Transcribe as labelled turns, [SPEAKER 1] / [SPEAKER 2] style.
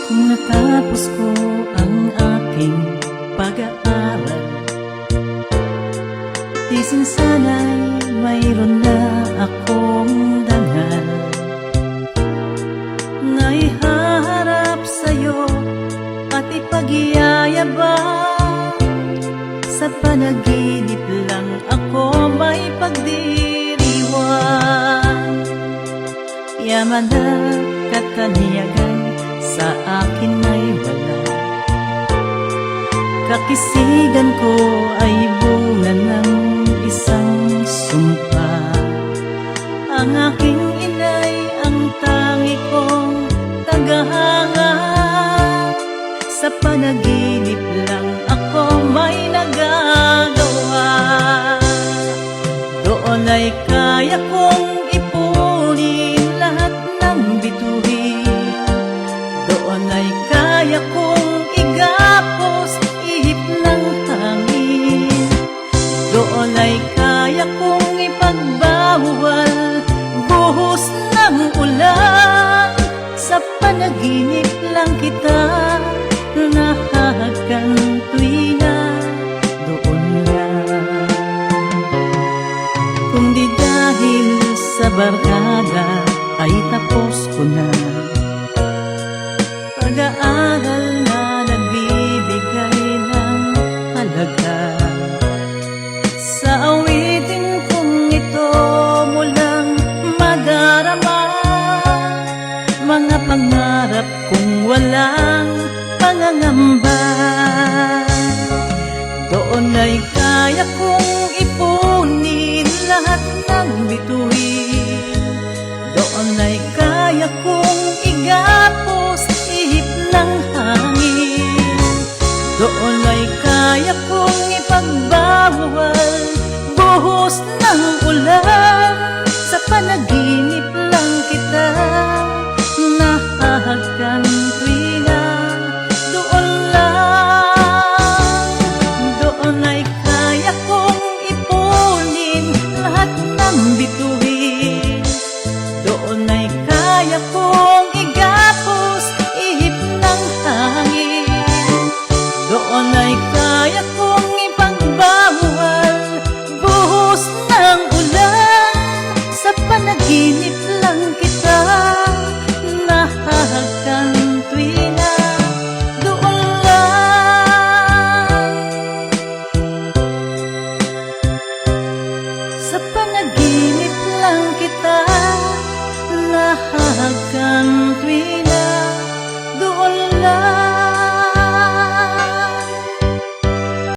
[SPEAKER 1] Kung natapos ko ang aking pag-aaral, tisin sana'y mayroon na akong dangal na ihaharap sa'yo at ipagyayabang. Sa panaginip lang ako may pagdiriwang. Yaman at kataniyagan sa akin ay wala. Kakisigan ko ay bunga ng isang sumpa. Ang aking inay ang tangi kong tagahanga. Sa panaginip lang ako may nagagawa. Doon ay kaya kong ipunin lahat ng bituin. Doon ay kaya kong igapos ihip ng hangin. Doon ay kaya kong ipagbawal buhos ng ulan. Sa panaginip lang kita nahahagan tuwina doon lang. Kung di dahil sa barkada ay tapos ko na pag-aaral na nagbibigay ng halaga. Sa awitin kong ito mo lang madarama mga pangarap kong walang pangangamba. Doon ay kaya kong ipunin lahat ng bituin. Doon ay kaya kong igap